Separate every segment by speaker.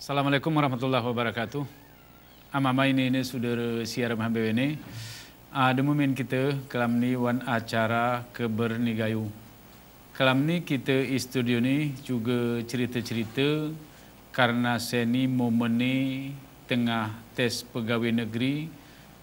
Speaker 1: Assalamualaikum warahmatullahi wabarakatuh. Amama ini saudara siaran HBWN. Ada momen kita kelam ni wan acara kebernigayu. Kelam ni kita studio ni juga cerita-cerita karena seni momen ni tengah tes pegawai negeri.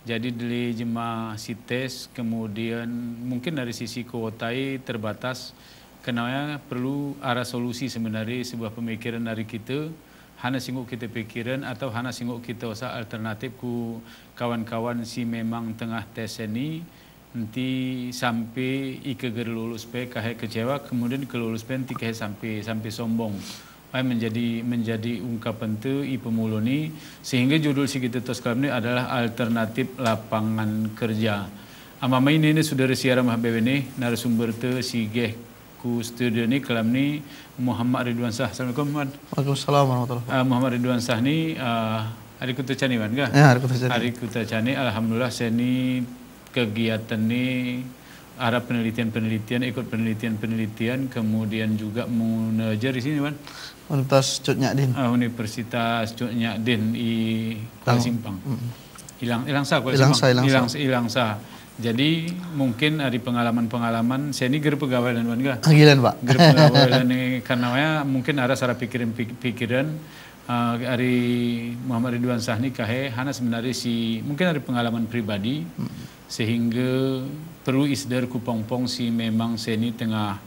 Speaker 1: Jadi dari jemaah si tes, kemudian mungkin dari sisi kuotai terbatas. Kenapa perlu arah solusi sebenarnya sebuah pemikiran dari kita. Hana singgung kita pikiran atau hana singgung kita usah alternatif ku kawan-kawan si memang tengah tes ini nanti sampai ike lulus pe kahai kecewa kemudian ke lulus pe nanti kahai sampai sombong. Menjadi ungkapan tu i pemulu ni sehingga judul si kita tos kalam ni adalah alternatif lapangan kerja. Amama ini saudara siaran HBW ni narasumber tu si Geh ku studio ni kelam ni Muhammad Ridwan Shah. Assalamualaikum Muhammad.
Speaker 2: Waalaikumsalam warahmatullahi
Speaker 1: Muhammad Ridwan Shah ni hari Kuta Cani kan?
Speaker 2: Ya, hari
Speaker 1: Kuta Cani. Alhamdulillah saya ni kegiatan ni ada penelitian ikut penelitian kemudian juga mengajar di sini kan?
Speaker 2: Universitas Cut Nyak Din.
Speaker 1: Universitas Cut Nyak Din i Kuala Simpang. Ilangsa. Jadi mungkin ada pengalaman saya ni ger pegawai dan warga.
Speaker 2: Gilan Pak.
Speaker 1: Ger pegawai dan karena mungkin ada cara pikiran dari Muhammad Ridwan Shah ni kahe hana sebenarnya mungkin ada pengalaman pribadi sehingga perlu isdar kupongpong si memang saya ni tengah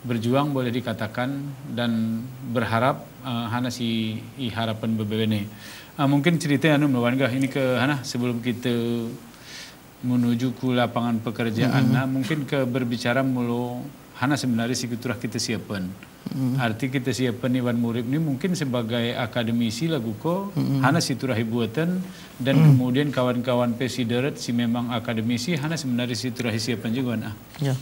Speaker 1: berjuang boleh dikatakan dan berharap hana si harapan berbeda. Mungkin cerita warga ini ke hana sebelum kita menuju ke lapangan pekerjaan. Mungkin ke berbicara mulu hana sebenarnya si kuturah kita siapan. Arti kita siapan Iwan Murib ni mungkin sebagai akademisi lagu ko hana si turah buatan dan kemudian kawan-kawan pesidarat si memang akademisi hana sebenarnya si turah siapan juga nah.
Speaker 2: Ya.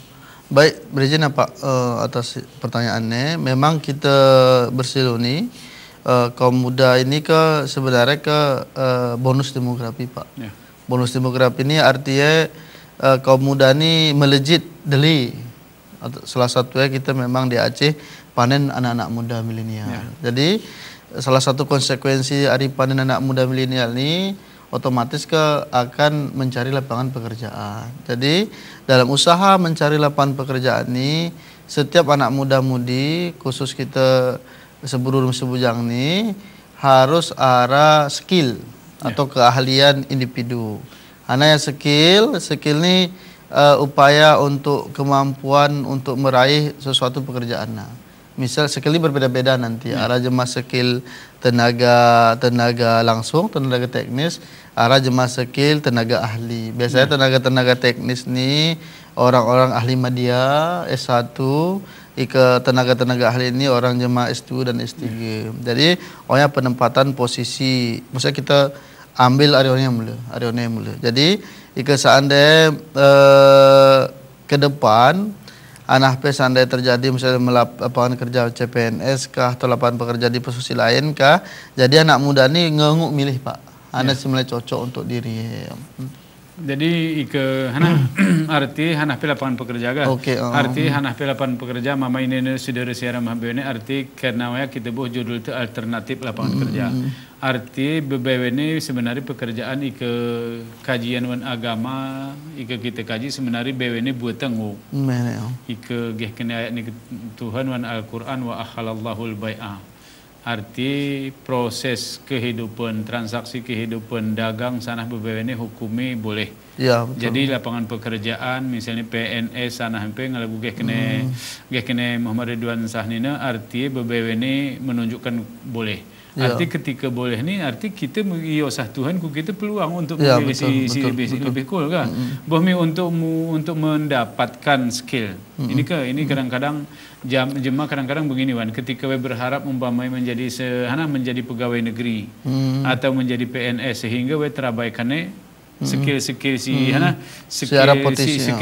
Speaker 2: Baik, berizin Pak atas pertanyaannya. Memang kita bersilu ni kaum muda ini ke sebenarnya ke bonus demografi Pak. Ya. Bonus demografi ini artinya kaum muda ini melejit deli. Salah satunya kita memang di Aceh panen anak-anak muda milenial. Ya. Jadi salah satu konsekuensi dari panen anak muda milenial ini otomatis akan mencari lapangan pekerjaan. Jadi dalam usaha mencari lapangan pekerjaan ini setiap anak muda-mudi khusus kita sebujang ini harus arah skill atau keahlian individu. Hanya skill ni upaya untuk kemampuan untuk meraih sesuatu pekerjaan. Misal skill ini berbeda-beda nanti. Arah jemaah skill tenaga langsung, tenaga teknis, arah jemaah skill tenaga ahli. Biasanya tenaga teknis ni orang-orang ahli media S1, tenaga ahli ini orang jemaah S2 dan S3. Jadi penempatan posisi, maksudnya kita ambil areanya mula. Jadi jika seandainya ke depan anak seandainya terjadi misalnya lapangan kerja CPNS kah atau lapangan pekerja di posisi lain kah, jadi anak muda ni ngenguk milih Pak. Anak sebenarnya cocok untuk diri.
Speaker 1: Jadi arti hana lapangan pekerja kan?
Speaker 2: Okay,
Speaker 1: arti hana lapangan pekerja mama ini saudara siaran HBW ini arti karena kita buat judul itu alternatif lapangan kerja. Arti BBW ini sebenarnya pekerjaan kajian wan agama kita kaji sebenarnya BW ini buat tangguh. Kena ayat ni Tuhan wan Al-Quran wa akhalallahul bai'ah. Arti proses kehidupan, transaksi kehidupan dagang sanah BBW ini hukumi boleh.
Speaker 2: Ya, betul.
Speaker 1: Jadi lapangan pekerjaan misalnya PNS sanah MP ngalagu kene Muhammad Ridwan Shah nina arti BBW ini menunjukkan boleh. Ya. Arti ketika boleh ni arti kita mengiosah Tuhan kita peluang untuk memilih lebih cool kan. Bohmi untuk mendapatkan skill. Ini kadang-kadang jemaah kadang-kadang begini Wan, ketika we berharap umpamai menjadi menjadi pegawai negeri atau menjadi PNS sehingga we terabaikannya skill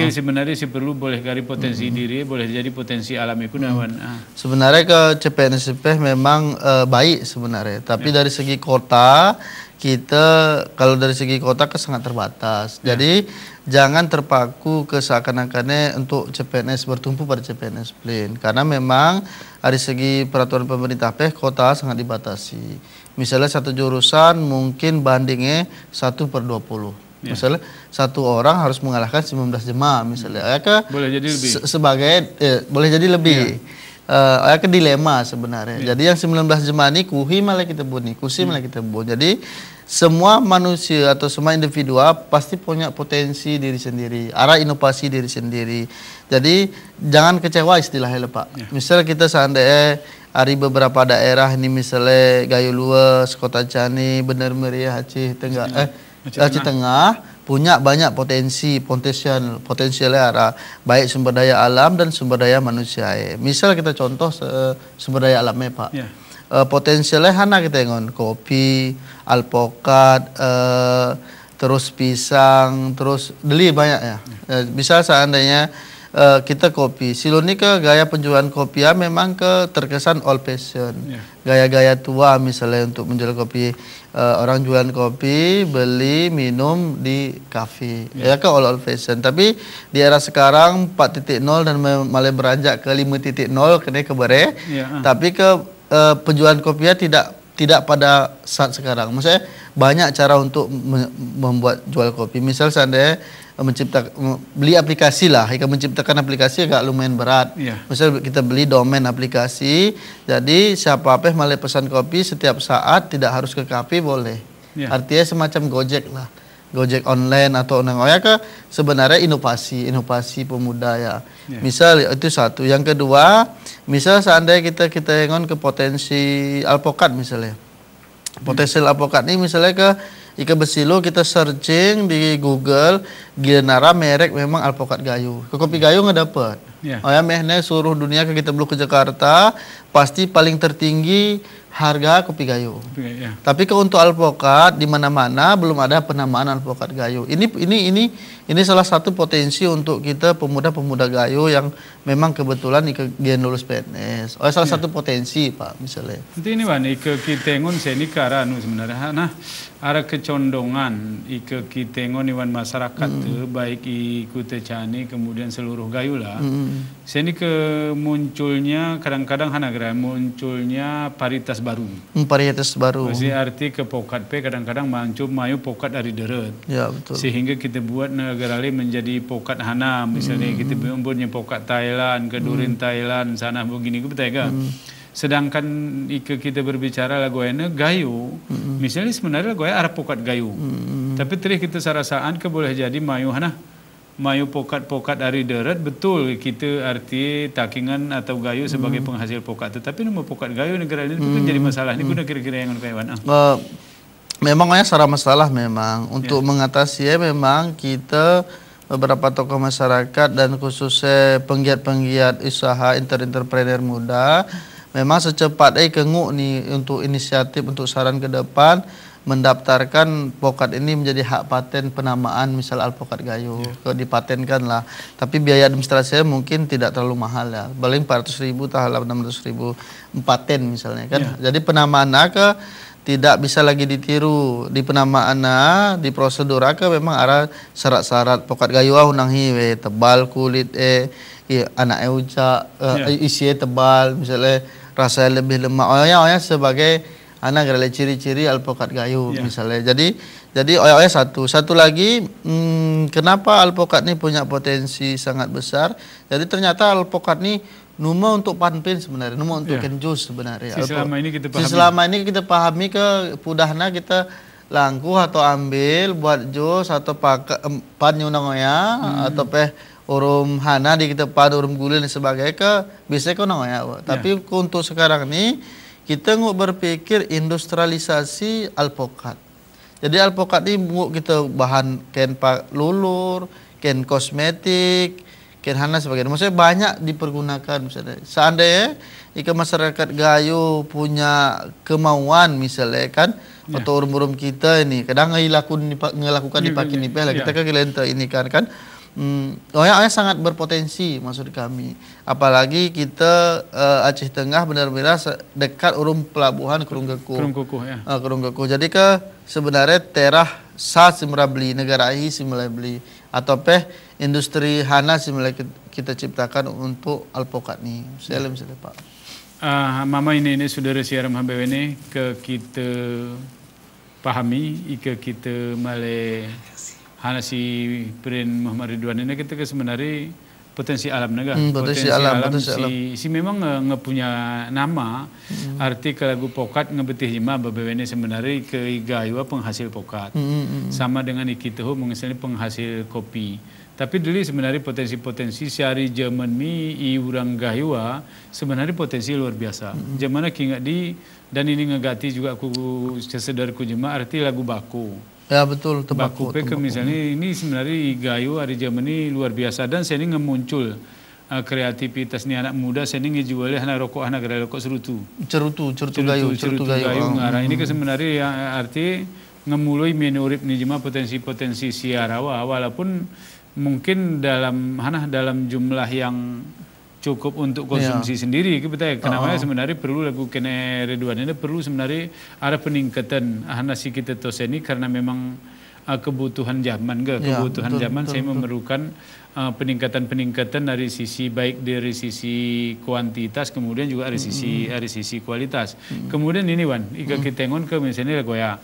Speaker 1: sebenarnya perlu boleh dari potensi diri boleh jadi potensi alami kunawan.
Speaker 2: Sebenarnya ke CPNS memang baik sebenarnya, tapi dari segi kota kita kalau dari segi kota sangat terbatas. Jadi jangan terpaku ke seakan-akannya untuk CPNS bertumpu pada CPNS plain, karena memang dari segi peraturan pemerintah kota sangat dibatasi. Misalnya satu jurusan mungkin bandingnya 1/20. Misalnya satu orang harus mengalahkan 19 jemaah misalnya.
Speaker 1: Boleh jadi lebih.
Speaker 2: Sebagai boleh jadi lebih. Ke dilema sebenarnya. Jadi yang 19 jemaah ini kuhi malah kita buni, kusi malah kita buni. Jadi semua manusia atau semua individual pasti punya potensi diri sendiri, arah inovasi diri sendiri. Jadi jangan kecewa istilahnya Pak. Misalnya kita seandainya hari beberapa daerah ini misalnya Gayo Luas, Kota Cani, Bener Meriah, Aceh Tengah punya banyak potensialnya arah baik sumber daya alam dan sumber daya manusia. Misal kita contoh sumber daya alamnya Pak. Potensialnya hana kita ingon kopi, alpokat, terus pisang, terus deli banyak ya. Bisa seandainya kita kopi. Siloni ke gaya penjualan kopi ya memang terkesan old fashion. Gaya-gaya tua misalnya untuk menjual kopi. Orang jualan kopi, beli, minum di kafe. Ya ke old fashion. Tapi di era sekarang 4.0 dan malah beranjak ke 5.0 kena ke bare. Tapi penjualan kopi ya tidak pada saat sekarang. Maksudnya banyak cara untuk membuat jual kopi. Misal seandainya beli aplikasi lah, menciptakan aplikasi agak lumayan berat. Misal kita beli domain aplikasi, jadi siapa apa malah pesan kopi setiap saat, tidak harus ke kafe boleh. Artinya semacam Gojek lah, Gojek online atau sebenarnya inovasi pemuda ya. Misal itu satu. Yang kedua, misal seandainya kita ingon ke potensi alpokat misalnya. Potensial alpokat ini misalnya ke Ika Besilo kita searching di Google Gilenara merek memang alpokat Gayo. Ke kopi Gayo nggak dapat. Mehne seluruh dunia kita belum ke Jakarta pasti paling tertinggi harga kopi Gayo. Tapi untuk alpokat di mana-mana belum ada penamaan alpokat Gayo. Ini salah satu potensi untuk kita pemuda-pemuda Gayo yang memang kebetulan dia lulus PNS. Salah satu potensi Pak misalnya.
Speaker 1: Nanti ini Wan, kita ngon seni karanu sebenarnya. Nah, arah kecondongan kita ngon iwan masyarakat baik Kuta Cani kemudian seluruh Gayo lah. Seni munculnya kadang-kadang munculnya paritas baru.
Speaker 2: Paritas baru.
Speaker 1: Maksudnya arti ke pokat P kadang-kadang mayu pokat dari deret.
Speaker 2: Ya betul.
Speaker 1: Sehingga kita buat negara lain menjadi pokat hana. Misalnya kita membuatnya pokat Thailand, ke Durin Thailand, sana begini betul. Sedangkan kita berbicara lagu Gayo, misalnya sebenarnya lagu arah pokat Gayo. Tapi terus kita sarasaan ke boleh jadi mayu hana. Mayu pokat-pokat dari deret betul kita arti takingan atau Gayo sebagai penghasil pokat. Tetapi nama pokat Gayo negara ini itu jadi masalah. Ini guna kira-kira yang kawan.
Speaker 2: Memangnya secara masalah memang untuk mengatasi memang kita beberapa tokoh masyarakat dan khususnya penggiat-penggiat usaha entrepreneur muda memang secepatnya kenguk nih untuk inisiatif untuk saran ke depan mendaftarkan pokat ini menjadi hak paten penamaan misal alpokat Gayo dipatenkan lah. Tapi biaya administrasinya mungkin tidak terlalu mahal ya, paling 400.000 atau 600.000 paten misalnya kan. Jadi penamaan tidak bisa lagi ditiru di penamaan di prosedur memang arah syarat-syarat pokat Gayo unang hiwe tebal kulit anak uca isinya tebal misalnya rasanya lebih lemah sebagai anak ada ciri-ciri alpokat Gayo misalnya. Jadi satu lagi kenapa alpokat ini punya potensi sangat besar. Jadi ternyata alpokat ini numa untuk panpin sebenarnya, numa untuk kenjus sebenarnya. Selama ini kita pahami ke pudahna kita langkuh atau ambil buat jus atau pakai pan nyunangoya atau urum hana di kita pan urum gulin dan sebagainya ke bisa ke nangoya. Tapi untuk sekarang ini kita berpikir industrialisasi alpokat. Jadi alpokat ini kita bahan ken lulur, ken kosmetik, ken hana sebagainya. Maksudnya banyak dipergunakan misalnya. Seandainya jika masyarakat Gayo punya kemauan misalnya kan atau urum-urum kita ini kadang ngelakukan dipakai nipeh lah kita kelenta ini kan sangat berpotensi maksud kami. Apalagi kita Aceh Tengah benar-benar dekat urum pelabuhan Kurung Gekuh. Jadi sebenarnya terah sa simra beli negara ahi simulai beli atau industri hana simulai kita ciptakan untuk alpokat nih. Saya Pak.
Speaker 1: Mama ini saudara siaram hambe ini ke kita pahami, ika kita male hanasi Peren Muhammad Ridwan ini kita ke sebenarnya potensi alam naga.
Speaker 2: Potensi alam.
Speaker 1: Si memang nggak punya nama. Arti kalau pokat ngebetih jema ini sebenarnya ke igayu penghasil pokat. Sama dengan kita mengenai penghasil kopi. Tapi dulu sebenarnya potensi-potensi syari zaman mi i urang gayua sebenarnya potensi luar biasa. Zaman kingat di dan ini ngegati juga aku sesedarku jema arti lagu baku.
Speaker 2: Ya betul,
Speaker 1: tembakau. Baku misalnya ini sebenarnya i gayu hari zaman ini luar biasa dan saya ini ngemuncul kreativitas ni anak muda saya ini ngejualnya anak gerai rokok cerutu gayu. Ngarah ini sebenarnya ya, arti ngemulai menurip ni jema potensi-potensi siarawa walaupun mungkin dalam jumlah yang cukup untuk konsumsi sendiri kita kenapa sebenarnya perlu lagu kena Ridwan ini perlu sebenarnya ada peningkatan nasi kita tos ini karena memang kebutuhan zaman saya memerlukan peningkatan dari sisi baik dari sisi kuantitas kemudian juga dari sisi kualitas. Kemudian ini Wan kita tengok ke misalnya lagu ya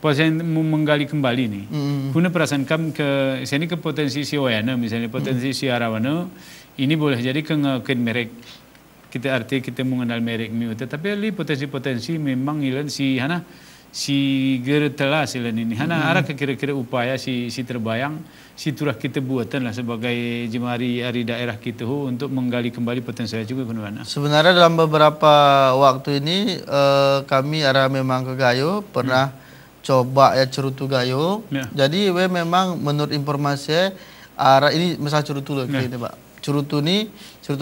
Speaker 1: saya menggali kembali nih. Punya perasaan kam ke sini ke potensi si Wayana misalnya potensi si Arawana ini boleh jadi ke merek kita arti kita mengenal merek mi tapi ali potensi memang ilan si gertelas ilan ini ada kira-kira upaya si terbayang si turah kita buatan lah sebagai jemari dari daerah kita untuk menggali kembali potensi juga penuhana.
Speaker 2: Sebenarnya dalam beberapa waktu ini kami arah memang ke Gayo pernah coba ya cerutu gayo. Jadi memang menurut informasi arah ini misal cerutu loh ini Pak. Cerutu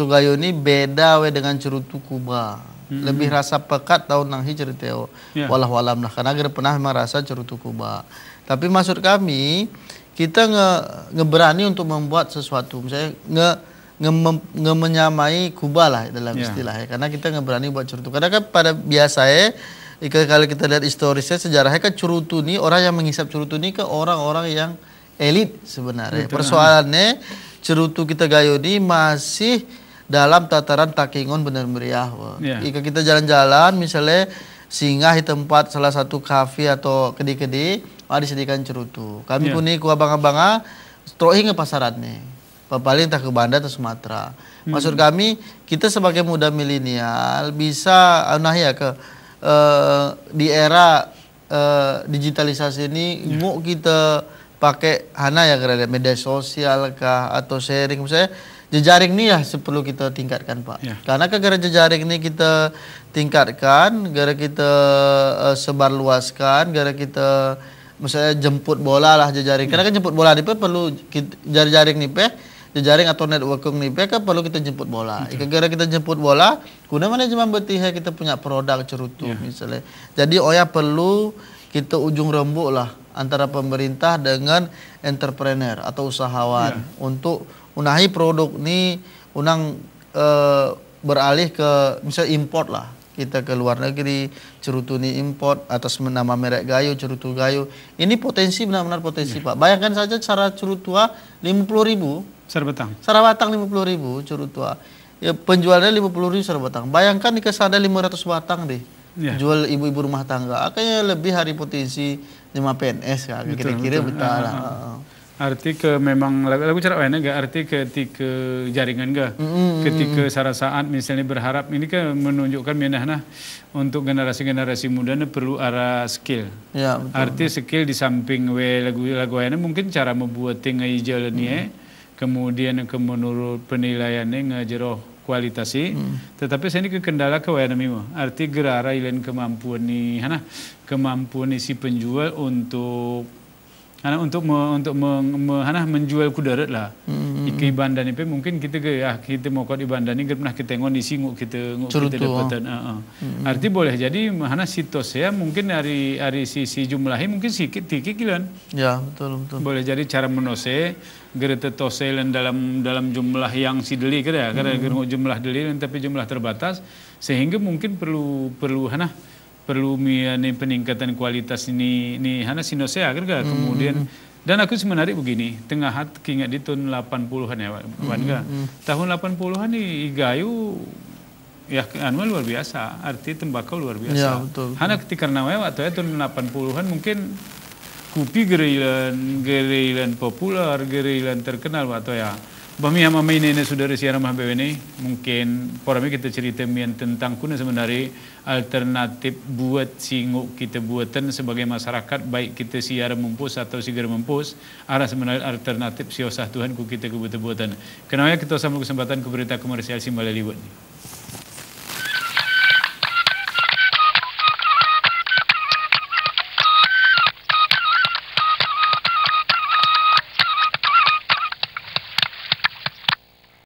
Speaker 2: gayo ini beda dengan cerutu Kuba. Lebih rasa pekat tahun nanghi ceriteo. Walau lah karena kita pernah memang rasa cerutu Kuba. Tapi maksud kami kita ngeberani untuk membuat sesuatu misalnya menyamai Kuba lah dalam istilahnya. Karena kita ngeberani buat cerutu. Karena kan pada biasanya kalau kita lihat historisnya sejarahnya kan cerutu ini orang yang menghisap cerutu ini ke orang-orang yang elit sebenarnya. Persoalannya cerutu kita gayo ini masih dalam tataran takingon benar meriah. Jika kita jalan-jalan misalnya singgah di tempat salah satu kafe atau kedi-kedi disediakan cerutu. Kami pun ku abang-abanga strohi ke pasarannya. Paling tak ke Banda atau Sumatera. Maksud kami kita sebagai muda milenial bisa di era digitalisasi ini mau kita pakai media sosial kah atau sharing misalnya jejaring nih ya perlu kita tingkatkan Pak. Karena gara jejaring ini kita tingkatkan, gara kita sebarluaskan, gara kita misalnya jemput bola lah jejaring. Karena kan jemput bola ini perlu jejaring nih jejaring atau networking nih kan perlu kita jemput bola. Gara kita jemput bola, guna mana cuma betihnya kita punya produk cerutu misalnya. Jadi perlu kita ujung rembuk lah antara pemerintah dengan entrepreneur atau usahawan untuk unahi produk ini beralih ke misalnya import lah. Kita ke luar negeri, cerutu ini import atas nama merek gayo, cerutu gayo. Ini potensi benar-benar potensi Pak. Bayangkan saja cara cerutua 50.000
Speaker 1: Sarabatang
Speaker 2: 50.000 cerutua. Ya penjualnya 50.000 sarabatang. Bayangkan di kesana 500 batang deh. Jual ibu-ibu rumah tangga. Akhirnya lebih hari potensi 5 PNS kan. Kira-kira betul lah.
Speaker 1: Arti ke memang lagu cara lain enggak arti ketika jaringan enggak ketika saat misalnya berharap ini kan menunjukkan menahna untuk generasi muda ini perlu arah skill. Arti skill di samping lagu lain mungkin cara membuat tinggal jalan ni kemudian menurut penilaiannya ngajeroh kualitasi tetapi saya ini kendala ke wayana mimo arti gerara ilen kemampuan ni si penjual untuk menjual kudarat lah. Iki bandan itu mungkin kita mau kau di bandan ini pernah kita tengok di singuk kita dapatan. Arti boleh jadi sitos ya mungkin dari sisi jumlahnya mungkin sedikit kilan.
Speaker 2: Ya betul.
Speaker 1: Boleh jadi cara menose gerete toselan dalam jumlah yang sideli kada jumlah deli tapi jumlah terbatas sehingga mungkin perlu peningkatan kualitas ini sinosea kan kemudian dan aku sebenarnya begini tengah ingat di tahun 80-an ya Wan tahun 80-an nih gayu ya anu luar biasa, arti tembakau luar biasa.
Speaker 2: Ya, betul.
Speaker 1: Hana ketika nawe waktu itu 80-an mungkin kopi gerilan populer, gerilan terkenal waktu ya. Bami ama ini saudara siaran HBW mungkin porami kita cerita mian tentang kuna sebenarnya alternatif buat singuk kita buatan sebagai masyarakat baik kita siaran mempus atau sigara mempus arah sebenarnya alternatif siosah Tuhan ku kita kebutuhan. Kenapa kita sama kesempatan ke berita komersial Simbala Liwat.